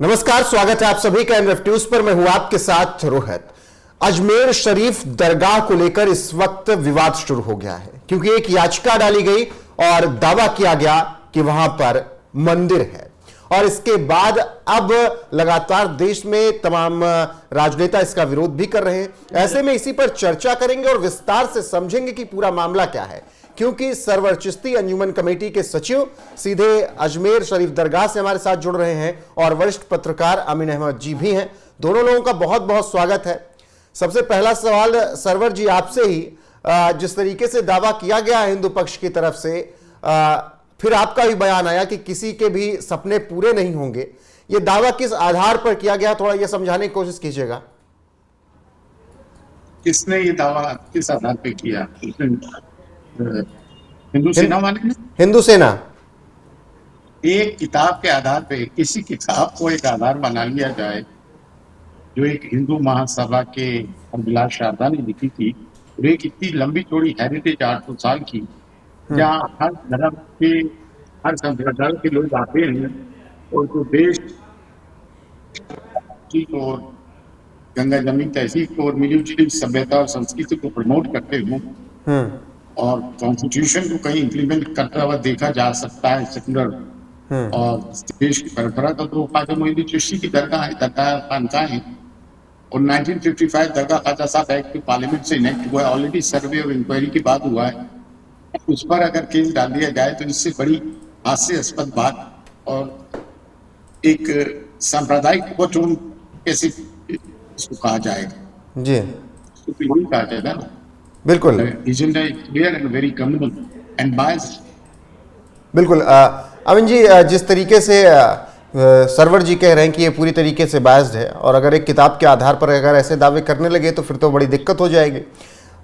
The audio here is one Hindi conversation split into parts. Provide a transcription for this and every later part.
नमस्कार, स्वागत है आप सभी का एमएफ न्यूज पर। मैं हूं आपके साथ रोहित। अजमेर शरीफ दरगाह को लेकर इस वक्त विवाद शुरू हो गया है क्योंकि एक याचिका डाली गई और दावा किया गया कि वहां पर मंदिर है और इसके बाद अब लगातार देश में तमाम राजनेता इसका विरोध भी कर रहे हैं। ऐसे में इसी पर चर्चा करेंगे और विस्तार से समझेंगे कि पूरा मामला क्या है, क्योंकि सरवर चिश्ती अंजुमन कमेटी के सचिव सीधे अजमेर शरीफ दरगाह से हमारे साथ जुड़ रहे हैं और वरिष्ठ पत्रकार अमीन अहमद जी भी हैं। दोनों लोगों का बहुत बहुत स्वागत है। सबसे पहला सवाल सरवर जी आपसे ही, जिस तरीके से दावा किया गया है हिंदू पक्ष की तरफ से, फिर आपका भी बयान आया कि किसी के भी सपने पूरे नहीं होंगे, ये दावा किस आधार पर किया गया, थोड़ा ये समझाने की कोशिश कीजिएगा। किसने ये दावा किस आधार पे किया? हिंदू सेना वाले ने। हिंदू सेना एक किताब के आधार पे, किसी किताब को एक आधार बना लिया जाए जो एक हिंदू महासभा के अभिलाष शारदा ने लिखी थी, और एक इतनी लंबी चौड़ी हेरिटेज 800 साल की, जहाँ हर धर्म के, हर संप्रदाय के लोग आते हैं और जो देश की और गंगा जमीन तहजीब को और मिली सभ्यता और संस्कृति को प्रमोट करते हो और कॉन्स्टिट्यूशन को कहीं इम्प्लीमेंट करता हुआ देखा जा सकता है सेकुलर और देश की परंपरा का, तो ख्वाजा मोइनुद्दीन चिश्ती की दरगाह है, दरगाह खानका है। और 1955 दरगाह ख्वाजा साहब एक्ट पार्लियामेंट से इनेक्ट हुआ है, ऑलरेडी सर्वे और इंक्वायरी के बाद हुआ है। उस पर अगर केस डाल दिया जाए तो इससे बड़ी हास्यास्पद बात और एक सांप्रदायिक उपचुन कैसे इसको कहा जाएगा जी, तो यही कहा जाएगा ना। बिल्कुल बिल्कुल। अमीन जी, जिस तरीके से सरवर जी कह रहे हैं कि ये पूरी तरीके से बायस्ड है और अगर एक किताब के आधार पर अगर ऐसे दावे करने लगे तो फिर तो बड़ी दिक्कत हो जाएगी।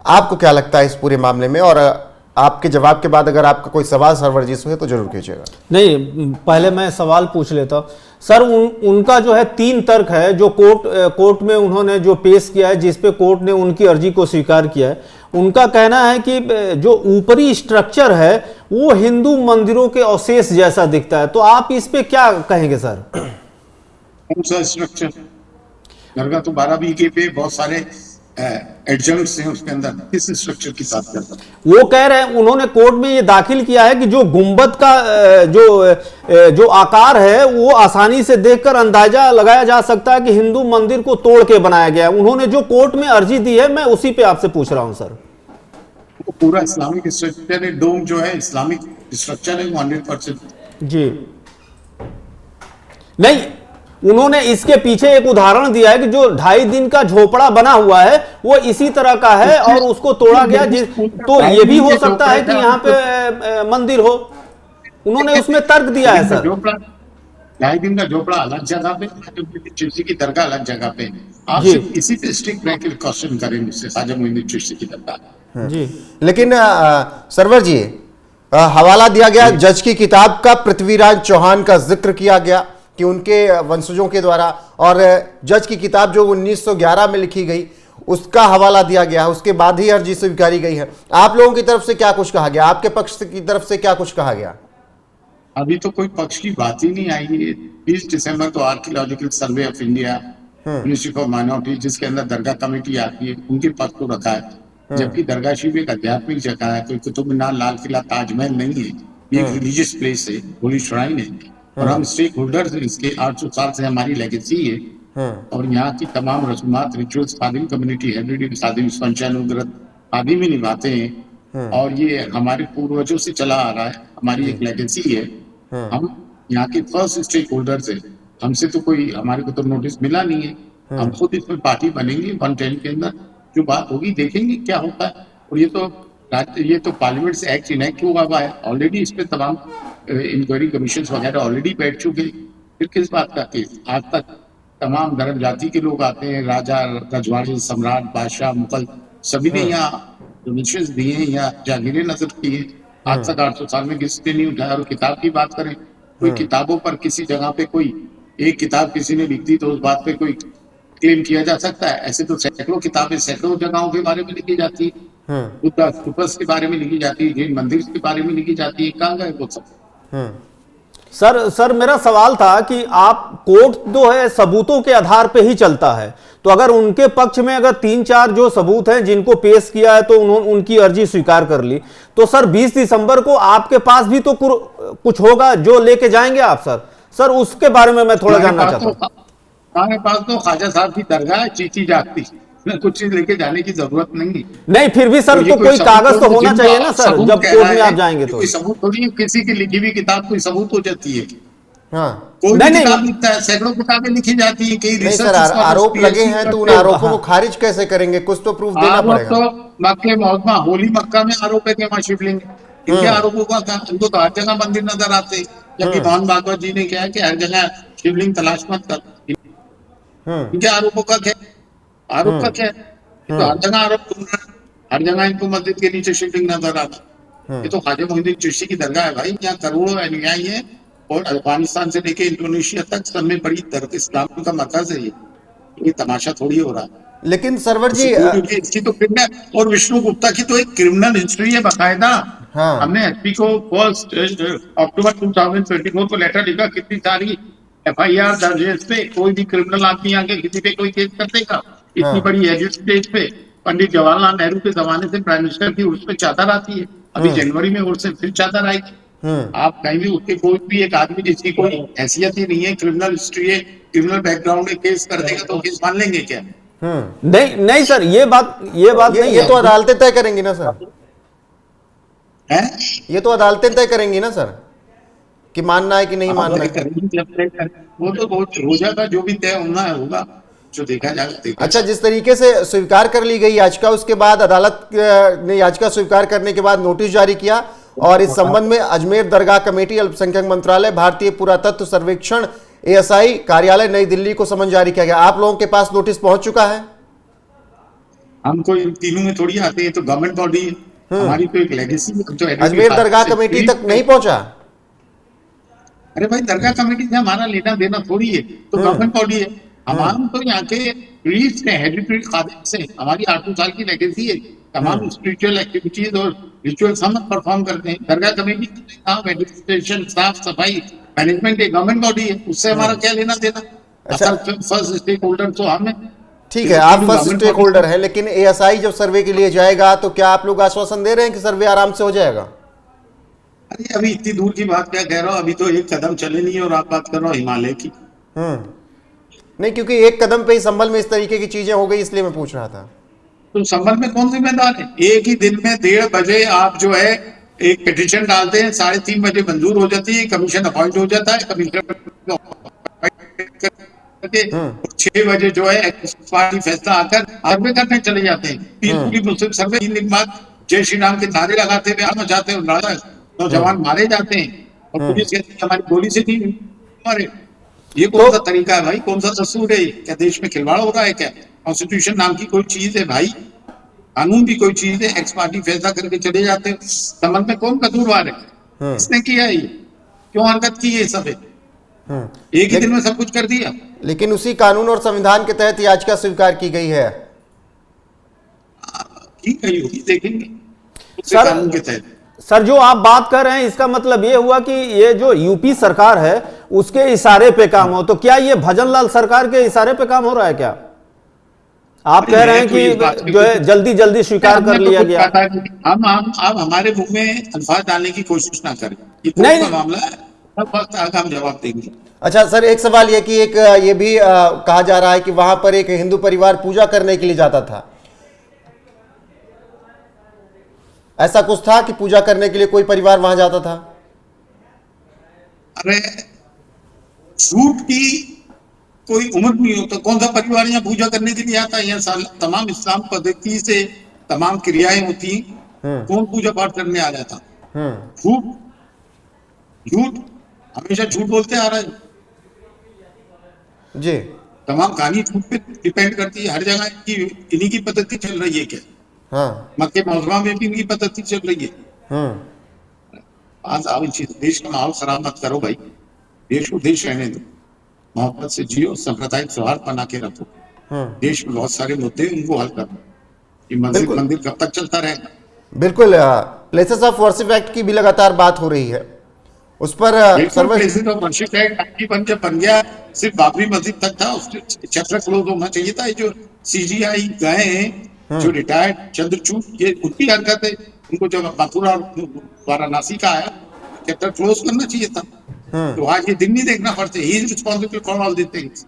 आपको क्या लगता है इस पूरे मामले में? और आपके जवाब के बाद अगर आपका कोई सवाल सरवर जी से हो तो जरूर कीजिएगा। नहीं, पहले मैं सवाल पूछ लेता हूँ सर। उनका जो है 3 तर्क है जो कोर्ट में उन्होंने जो पेश किया है, जिस पे कोर्ट ने उनकी अर्जी को स्वीकार किया है। उनका कहना है कि जो ऊपरी स्ट्रक्चर है वो हिंदू मंदिरों के अवशेष जैसा दिखता है, तो आप इस पे क्या कहेंगे सर? कौन सा स्ट्रक्चर? दरगाह तो 12 बीघे पे बहुत सारे एडजंक्ट्स हैं उसके अंदर, किस स्ट्रक्चर की बात करता है? वो कह रहे हैं, उन्होंने कोर्ट में ये दाखिल किया है कि जो गुंबद का जो आकार है वो आसानी से देखकर अंदाजा लगाया जा सकता है कि हिंदू मंदिर को तोड़ के बनाया गया है। उन्होंने जो कोर्ट में अर्जी दी है, मैं उसी पे आपसे पूछ रहा हूं सर। वो पूरा इस्लामिक स्ट्रक्चर है, डोम जो है इस्लामिक स्ट्रक्चर है 100% जी। नहीं, उन्होंने इसके पीछे एक उदाहरण दिया है कि जो 2.5 दिन का झोपड़ा बना हुआ है वो इसी तरह का है और उसको तोड़ा गया, तो ये भी हो सकता है कि यहाँ पे मंदिर हो। उन्होंने उसमें तर्क दिया है सर। 2.5 दिन का झोपड़ा अलग जगह पे, चिश्ती की दरगाह अलग जगह पे। आप इसी पे स्ट्रिक्ट रह के क्वेश्चन करें मुझसे, ख्वाजा मोइनुद्दीन चिश्ती की दरगाह जी। लेकिन सरवर जी, हवाला दिया गया जज की किताब का, पृथ्वीराज चौहान का जिक्र किया गया कि उनके वंशजों के द्वारा, और जज की किताब जो 1911 में लिखी गई उसका हवाला दिया गया, उसके बाद ही अर्जी स्वीकारी गई है। आप लोगों की तरफ से क्या कुछ कहा गया? आपके पक्ष की तरफ से क्या कुछ कहा गया? अभी तो कोई पक्ष की बात ही नहीं आई है। 20 दिसंबर तो archaeological survey of India, ministry for minority, जिसके अंदर दरगाह कमेटी आती है, उनके पद को रखा है। जबकि दरगाह शिव एक आध्यात्मिक जगह है, कोई कुतुब मीनार, लाल किला, ताजमहल नहीं है। ये एक रिलीजियस प्लेस है, होली श्राइन है और हम स्टेक होल्डर्स हैं इसके। 800 साल से हमारी लेगेसी है और यहाँ की तमाम रस्मात, रिचुअल्स खादिम कम्युनिटी, एवरीडे खादिम पंचानुव्रत खादिम ही निभाते हैं और ये हमारे पूर्वजों से चला आ रहा है, हमारी एक लेगेसी है। हम यहाँ के फर्स्ट स्टेक होल्डर्स हैं। हमसे तो कोई, हमारे को तो नोटिस मिला नहीं है। हम खुद इसमें पार्टी बनेंगे 110 के अंदर, जो बात होगी देखेंगे क्या होता है। और ये तो पार्लियामेंट से एक्ट इनेक्ट हुआ हुआ है ऑलरेडी, इस पे तमाम इंक्वायरी कमीशन वगैरह ऑलरेडी बैठ चुके। फिर किस बात का केस? आज तक तमाम धर्म जाति के लोग आते हैं, राजा, रजवाड़ी, सम्राट, बादशाह, मुगल, सभी ने यहाँ डोनेशंस दिए हैं या जागीरें नजर की है। आज तक 800 साल में किसी ने नहीं उठाया। और किताब की बात करें, कोई किताबों पर किसी जगह पे कोई एक किताब किसी ने लिख दी तो उस बात पे कोई क्लेम किया जा सकता है? ऐसे तो सैकड़ों किताबें सैकड़ों जगहों के बारे में लिखी जाती है, बुद्धा स्तूपस के बारे में लिखी जाती है, जैन मंदिर के बारे में लिखी जाती है। कहाँ गए वो सब? सर मेरा सवाल था कि आप कोर्ट जो है सबूतों के आधार पे ही चलता है, तो अगर उनके पक्ष में अगर 3-4 जो सबूत हैं जिनको पेश किया है तो उन्होंने उनकी अर्जी स्वीकार कर ली, तो सर 20 दिसंबर को आपके पास भी तो कुछ होगा जो लेके जाएंगे आप सर उसके बारे में मैं थोड़ा जानना चाहता हूँ। हमारे पास तो ख्वाजा साहब की दरगाह है, चीची जागती, कुछ चीज लेके जाने की जरूरत नहीं। नहीं फिर भी सर तो कोई कागज तो होना चाहिए ना सर, जब कोर्ट में आप जाएंगे तो। कोई सबूत थोड़ी है, किसी की लिखी हुई किताब कोई सबूत हो जाती है। हाँ कोई भी किताब लिखता है, सैकड़ों किताबें लिखी जाती है, कई नहीं रिसर्च सर, आरोप लगे हैं तो उन आरोपों को खारिज कैसे करेंगे? कुछ तो प्रूफ देना पड़ेगा। तो मक्के मोहम्मा होली मक्का में आरोप है कि वहाँ शिवलिंग, इनके आरोपों का क्या? इनको तो हर जगह मंदिर नजर आते हैं, जबकि मोहन भागवत जी ने क्या है कि हर जगह शिवलिंग तलाश मत कर। इनके आरोपों का क्या? आरोप का क्या है? तो हर जगह आरोप ढूंढ रहे हैं, हर जगह इनको मस्जिद के नीचे शिवलिंग नजर आता। ये तो ख्वाजा मोइनुद्दीन चिश्ती की दरगाह है भाई, यहाँ करोड़ों अनुयायी है और अफगानिस्तान से लेके इंडोनेशिया तक सब में बड़ी दरगाह इस्लाम का मरकज है। ये तमाशा थोड़ी हो रहा है। लेकिन सरवर जी इसकी तो क्रिमिनल, और विष्णु गुप्ता की तो एक क्रिमिनल हिस्ट्री है बाकायदा। हाँ। हमने एसपी को 1 अक्टूबर 2024 को लेटर लिखा, कितनी सारी FIR दर्ज है इस पे, कोई भी क्रिमिनल आदमी आके किसी पे कोई केस कर देगा। इतनी बड़ी एज स्टेज पे पंडित जवाहरलाल नेहरू के जमाने से प्राइम मिनिस्टर की उर्स पे चादर आती है, अभी जनवरी में उर्स से फिर चादर आएगी। आप कहीं भी उसके कोई भी एक आदमी जिसकी कोई हैसियत ही नहीं है, क्रिमिनल हिस्ट्री है, क्रिमिनल बैकग्राउंड में केस कर देगा तो केस मान लेंगे क्या? नहीं सर, ये बात नहीं ये है। तो अदालतें तय करेंगी ना सर, है ये तो अदालतें तय करेंगी ना सर कि मानना है कि नहीं मानना है। वो तो बहुत रोजा जो भी तय होना है होगा, जो देखा जाएगा। अच्छा, जिस तरीके से स्वीकार कर ली गई याचिका, उसके बाद अदालत ने याचिका स्वीकार करने के बाद नोटिस जारी किया और इस संबंध में अजमेर दरगाह कमेटी, अल्पसंख्यक मंत्रालय, भारतीय पुरातत्व सर्वेक्षण, ASI कार्यालय नई दिल्ली को समन जारी किया गया। आप लोगों के पास नोटिस पहुंच चुका है? हमको इन तीनों में थोड़ी आते हैं, तो गवर्नमेंट बॉडी है, हमारी तो एक लेगेसी है। अजमेर दरगाह कमेटी तक नहीं पहुंचा? अरे भाई, दरगाह कमेटी से हमारा लेना देना थोड़ी है, तो गवर्नमेंट बॉडी है। हम तो यहाँ के प्रीस्ट हैं, हेरिटेज खादिम से, हमारी 800 साल की लेगेसी है। तमाम स्पिरिचुअल एक्टिविटीज और रिचुअल्स हम परफॉर्म करते हैं। दरगाह कमेटी काम, एडमिनिस्ट्रेशन, साफ सफाई, मैनेजमेंट एक गवर्नमेंट बॉडी है, उससे हमारा क्या लेना देना? अच्छा, फर्स्ट स्टेक होल्डर तो हम हैं। ठीक है, आप फर्स्ट स्टेक होल्डर हैं, लेकिन ASI जब सर्वे के लिए जाएगा तो क्या आप लोग आश्वासन दे रहे हैं कि सर्वे आराम से हो जाएगा? अरे अभी इतनी दूर की बात क्या कह रहा हूँ, अभी तो एक कदम चले नहीं और आप बात कर रहे हो हिमालय की। नहीं, क्योंकि एक कदम पे ही संभल में इस तरीके की चीजें हो गई, इसलिए मैं पूछ रहा था। तो संभल में कौन जिम्मेदार है? एक ही दिन में 1:30 बजे आप जो है एक पिटीशन डालते हैं, 3:30 बजे मंजूर हो जाती है, कमीशन अपॉइंट हो जाता है, कमीशन 6 बजे जो है पार्टी फैसला आकर सर्वे करने चले जाते हैं। पूरी मुस्लिम सर्वे 3 दिन बाद जय श्री राम के नारे लगाते हुए आना जाते हैं, नौजवान मारे जाते हैं और पुलिस कहती है हमारी गोली से नहीं मारे। ये कौन सा तरीका है भाई? कौन सा दस्तूर है? क्या देश में खिलवाड़ हो रहा है क्या? कॉन्स्टिट्यूशन नाम की कोई चीज है भाई, कानून भी कोई चीज है, एक्स पार्टी फैसला करके चले जाते हैं। संबंध में कौन कसूरवार है? किसने किया है? ये क्यों हरकत की है? सब एक ही दिन में सब कुछ कर दिया। लेकिन उसी कानून और संविधान के तहत याचिका स्वीकार की गई है। ठीक है, होगी, देखेंगे सर। कानून के तहत। सर, जो आप बात कर रहे हैं इसका मतलब ये हुआ कि ये जो यूपी सरकार है उसके इशारे पे काम हो, तो क्या ये भजनलाल सरकार के इशारे पे काम हो रहा है क्या? आप कह रहे हैं कि जो है जल्दी जल्दी स्वीकार कर लिया गया। हम आप हमारे मुंह में अल्फाज डालने की कोशिश ना करें, नहीं मामला है, सब वक्त आगे हम जवाब देंगे। अच्छा सर, एक सवाल ये कि एक ये भी कहा जा रहा है कि वहां पर एक हिंदू परिवार पूजा करने के लिए जाता था, ऐसा कुछ था कि पूजा करने के लिए कोई परिवार वहां जाता था? अरे झूठ की कोई उम्र नहीं होता, कौन सा परिवार यहाँ पूजा करने के लिए आता है? यहाँ तमाम इस्लाम पद्धति से तमाम क्रियाएं होती हैं, कौन पूजा पाठ करने आ जाता? झूठ झूठ हमेशा झूठ बोलते आ रहा है जी। तमाम कहानी झूठ पे डिपेंड करती है, हर जगह इन्हीं की पद्धति चल रही है क्या? हाँ, मक्के मौजमा में भी इनकी पद्धति चल रही है। आज आप देश का माहौल खराब मत करो भाई, देश को देश रहने दो, मोहब्बत से जियो, सांप्रदायिक सौहार्द बना के रखो। देश में बहुत सारे मुद्दे, उनको हल करो। ये मंदिर कब तक चलता रहेगा? बिल्कुल। प्लेसेस ऑफ वर्शिप एक्ट की भी लगातार बात हो रही है उस पर बिल्कुल, server places of worship act 91 जब बन गया, सिर्फ बाबरी मस्जिद तक था, उसके चैप्टर क्लोज होना चाहिए था। ये जो सीजीआई गए हैं, जो रिटायर्ड चंद्रचूड़, ये उनकी हरकत है। उनको जब मथुरा वाराणसी का आया, चैप्टर क्लोज करना चाहिए था। तो आज ये दिन नहीं देखना पड़ते। He is responsible for all this things.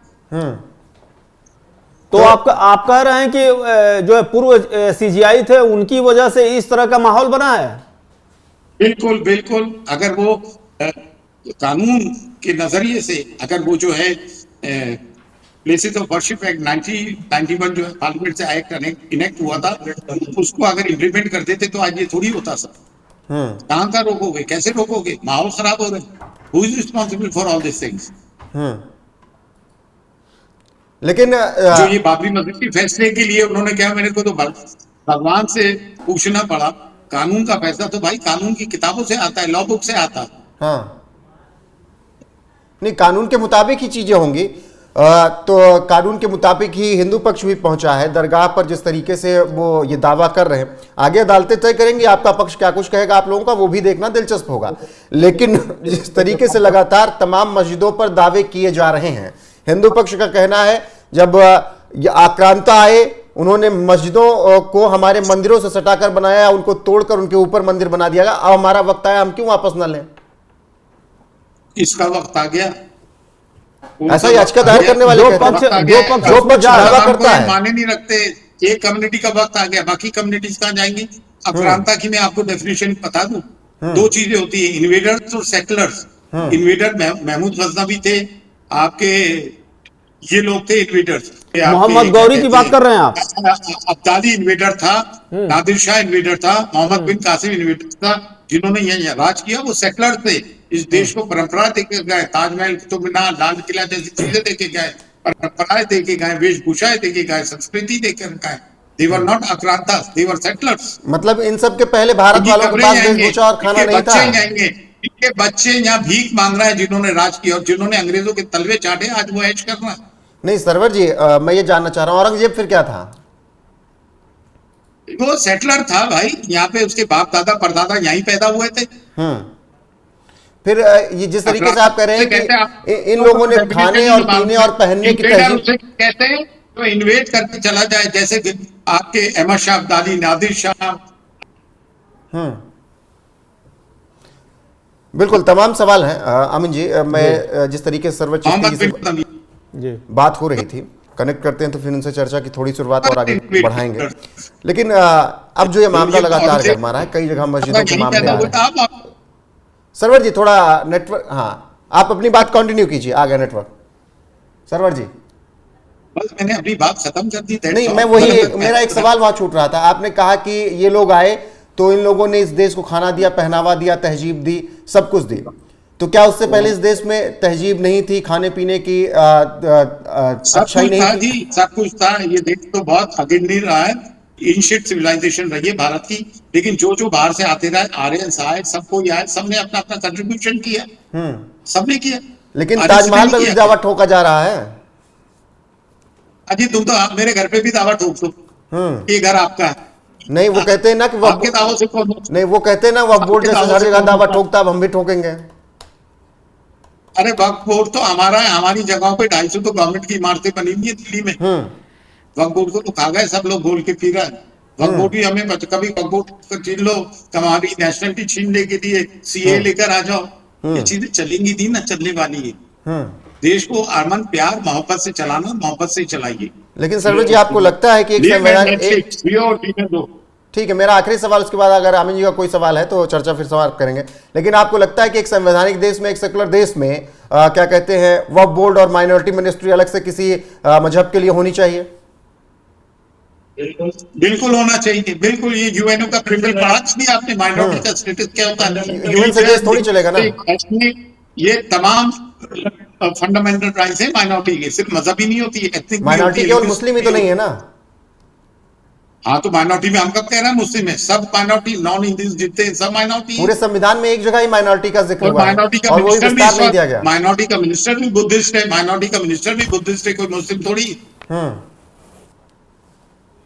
तो आप कह रहे हैं कि जो है पूर्व सीजीआई थे उनकी वजह से इस तरह का माहौल बना है। बिल्कुल बिल्कुल, अगर वो कानून के नजरिए से, अगर वो जो है प्लेसेस ऑफ वर्शिप एक्ट 1991 जो है पार्लियामेंट से एक्ट इनेक्ट हुआ था, उसको अगर इम्प्लीमेंट कर देते तो आज ये थोड़ी होता सर। कहाँ का रोकोगे, कैसे रोकोगे? माहौल खराब हो रहा है। Who is responsible for all this things? लेकिन जो ये बाबरी मस्जिद के फैसले के लिए उन्होंने क्या, मेरे को तो भगवान से पूछना पड़ा। कानून का फैसला तो भाई कानून की किताबों से आता है, लॉ बुक से आता है। हाँ, नहीं, कानून के मुताबिक ही चीजें होंगी। तो कानून के मुताबिक ही हिंदू पक्ष भी पहुंचा है दरगाह पर। जिस तरीके से वो ये दावा कर रहे हैं, आगे अदालतें तय करेंगी आपका पक्ष क्या कुछ कहेगा आप लोगों का, वो भी देखना दिलचस्प होगा। लेकिन जिस तरीके से लगातार तमाम मस्जिदों पर दावे किए जा रहे हैं, हिंदू पक्ष का कहना है जब आक्रांता आए, उन्होंने मस्जिदों को हमारे मंदिरों से सटाकर बनाया, उनको तोड़कर उनके ऊपर मंदिर बना दिया गया। अब हमारा वक्त आया, हम क्यों वापस न लें? इसका वक्त आ गया। ऐसा याचिका दायर करने वाले जो कहते हैं। पक्ष दावा करता है, माने नहीं रखते। एक कम्युनिटी का वक्त आ गया, बाकी कम्युनिटीज कहाँ जाएंगी? आक्रांता की मैं आपको डेफिनेशन बता दूं। दो चीजें होती है, इन्वेडर्स और सेटलर्स। इन्वेडर महमूद गजनवी थे, आपके ये लोग थे इन्वेडर्स। मोहम्मद गौरी की बात कर रहे हैं आप? अब्दाली इन्वेडर था, नादिर शाह इन्वेडर था, मोहम्मद बिन कासिम इन्वेडर था। जिन्होंने यह राज किया वो सेटलर थे। इस देश को परंपरा देके गए, ताजमहल, कुतुब मीनार, लाल किला जैसी चीजें देके गए, परंपराएं देके गए, वेशभूषाएं देके गए, संस्कृति देकर गए। They were not आक्रांतास, they were settlers। मतलब इन सब के पहले भारत वालों के पास वेशभूषा और खाना नहीं था। इनके बच्चे यहाँ भीख मांग रहे हैं जिन्होंने राज किया, और जिन्होंने अंग्रेजों के तलवे चाटे, आज वो ऐश कर रहा है। नहीं सरवर जी, मैं ये जानना चाह रहा हूं, औरंगजेब फिर क्या था? वो सेटलर था भाई, यहाँ पे उसके बाप दादा परदादा यहीं पैदा हुए थे। फिर ये जिस तरीके से आप कह रहे हैं कि इन लोगों ने खाने और पीने और पहनने की तहजीब कहते हैं तो इन्वेट करके चला जाए, जैसे कि आपके अहमद शाह अब्दाली, नादिर शाह। बिल्कुल तमाम सवाल हैं अमिन जी। मैं जिस तरीके से सर्वोच्च जी बात हो रही थी, कनेक्ट करते हैं तो फिर उनसे चर्चा की थोड़ी शुरुआत और आगे बढ़ाएंगे। लेकिन अब जो ये मामला लगातार गर्मा रहा है, कई जगह मस्जिदों के मामले आ रहे हैं। सरवर जी थोड़ा नेटवर्क, हाँ आप अपनी बात कंटिन्यू कीजिए, आ गया नेटवर्क। सरवर जी बस मैंने अपनी बात खत्म कर दी। नहीं, मैं वही मेरा एक सवाल वहां छूट रहा था। आपने कहा कि ये लोग आए तो इन लोगों ने इस देश को खाना दिया, पहनावा दिया, तहजीब दी, सब कुछ दी। तो क्या उससे पहले इस देश में तहजीब नहीं थी, खाने पीने की अच्छाई नहीं थी? सब कुछ था। ये देश तो बहुत अग्रणी रहा है, एंशिएंट सिविलाइजेशन रही है भारत की। लेकिन जो जो बाहर से आते रहे, आर्यंस आए, सबको आए, सबने अपना अपना कंट्रीब्यूशन किया, सबने किया। लेकिन ताजमहल पर भी दावा ठोका जा रहा है। अजी तुम तो मेरे घर पे भी दावा ठोक दो, ये घर आपका है। नहीं, वो कहते हैं ना कि आपके दावों से कौन? नहीं, वो कहते हैं ना वक्फ बोर्ड जैसे हर जगह दावा ठोकता, अब हम भी ठोकेंगे। अरे वक्फ बोर्ड तो हमारा है, हमारी जगहों पे 250 तो गवर्नमेंट की इमारतें बनी हुई है दिल्ली में। वक्फ बोर्ड को तो खा गए सब लोग, बोल के पी रहा है। वक्फ बोर्ड भी हमें कभी वक्फ बोर्ड को छीन लो, हमारी नेशनलिटी छीनने के लिए सीए लेकर आ जाओ, ये चीजें चलेंगी नहीं ना, चलने वाली है। देश को अमन प्यार मोहब्बत से चलाना, मोहब्बत से चलाइए। लेकिन सरवर जी आपको लगता है कि एक संवैधानिक, ठीक है, मेरा आखिरी सवाल, उसके बाद अगर आमिन जी का कोई सवाल है तो चर्चा फिर सवाल करेंगे। लेकिन आपको लगता है कि एक संवैधानिक देश में, एक सेकुलर देश में क्या कहते हैं, वक्फ बोर्ड और माइनॉरिटी मिनिस्ट्री अलग से किसी मजहब के लिए होनी चाहिए? बिल्कुल होना चाहिए, बिल्कुल। ये यूएनओ का प्रिंसिपल पढ़ा भी आपने, माइनॉरिटी का स्टेटस क्या होता है? यूएन से देश थोड़ी चलेगा ना। ये तमाम फंडामेंटल राइट्स है माइनॉरिटी के, सिर्फ मजहबी नहीं होती है, एथनिक माइनॉरिटी केवल मुस्लिम ही तो नहीं है ना। हाँ तो माइनॉरिटी में हम कब कह रहे हैं मुस्लिम है? सब माइनॉरिटी, नॉन हिंदूज जितने सब माइनॉरिटी। पूरे संविधान में एक जगह ही माइनॉरिटी का जिक्र हुआ है माइनॉरिटी का और वो विस्तार नहीं दिया गया। माइनॉरिटी का मिनिस्टर भी बुद्धिस्ट है, माइनॉरिटी का मिनिस्टर भी बुद्धिस्ट है, कोई मुस्लिम थोड़ी।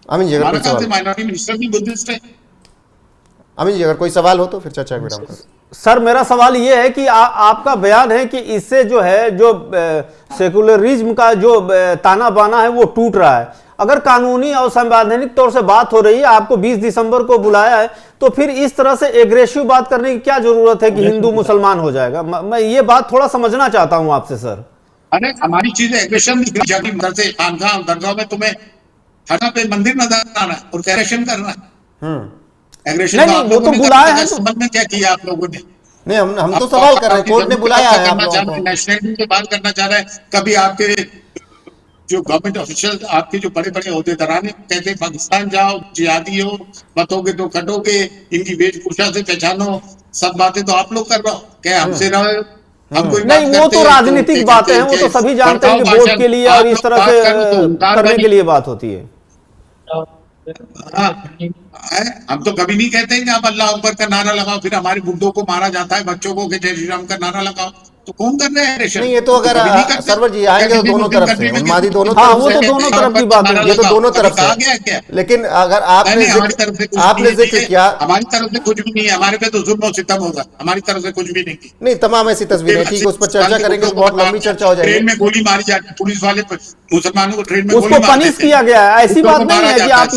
अमीन जी अगर कोई सवाल, माइनॉरिटी मिनिस्टर भी बुद्धिस्ट है। अमीन जी अगर कोई सवाल हो तो फिर चर्चा विराम करें। सर मेरा सवाल ये है कि आपका बयान है कि इससे जो है जो सेकुलरिज्म का जो ताना बाना है वो टूट रहा है। अगर कानूनी और संवैधानिक तौर से बात हो रही है, आपको 20 दिसंबर को बुलाया है, तो फिर इस तरह से एग्रेसिव बात करने की क्या जरूरत है कि हिंदू मुसलमान हो जाएगा? मैं ये बात थोड़ा समझना चाहता हूं आपसे सर। अरे हमारी चीजें एग्रेशन से खानखा दरगाह में तुम्हें हर पे मंदिर नजर आना है और एग्रेशन करना है। एग्रेशन नहीं, वो तो बुलाया है। संबंध में क्या किया आप लोगों ने? नहीं, हम तो सवाल कर रहे हैं, कोर्ट ने बुलाया है आप लोगों को। नेशनलिज्म की बात करना चाह रहे हैं। कभी आपके जो गवर्नमेंट ऑफिशियल, आपके जो बड़े बड़े अहदेदारान कहते हैं पाकिस्तान जाओ, जिहादी हो, मतोगे तो कटोगे, इनकी वेशभूषा से पहचानो, सब बातें तो आप लोग कर रहे हो, क्या हमसे रहे हो? हम कोई नहीं, वो तो राजनीतिक बातें हैं, वो तो सभी जानते हैं कि वोट के लिए और इस तरह से करने के लिए बात होती है। हम तो कभी नहीं कहते हैं कि आप अल्लाह अकबर का नारा लगाओ, फिर हमारे बुड्ढों को मारा जाता है, बच्चों को जय श्री राम का नारा लगाओ, तो कौन कर रहे हैं? नहीं, ये तो अगर सरवर जी आएंगे तो दोनों तरफ से, उन्मादी दोनों हाँ, तरफ वो से, तो दोनों तरफ की बात है, ये तो दोनों तरफ कहा से। गया क्या? लेकिन अगर आपने जिक्र किया, हमारी तरफ से कुछ भी नहीं है, हमारे पे तो जुल्म और सितम होगा, हमारी तरफ से कुछ भी नहीं। नहीं, तमाम ऐसी तस्वीरें, ठीक है, उस पर चर्चा करेंगे, बहुत लंबी चर्चा हो जाएगी। ट्रेन में गोली मारी जाती है, पुलिस वाले मुसलमानों को ट्रेन में उसको पनिश किया गया है। ऐसी बात नहीं है कि आप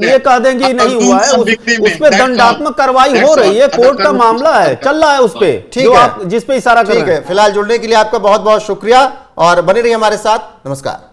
ये कह दें कि नहीं हुआ है, उस पर दंडात्मक कार्रवाई हो रही है, कोर्ट का मामला है, चल रहा है उस पे, ठीक है, जिस पे इशारा कर रहे हैं। ठीक है, फिलहाल जुड़ने के लिए आपका बहुत बहुत शुक्रिया और बने रहिए हमारे साथ। नमस्कार।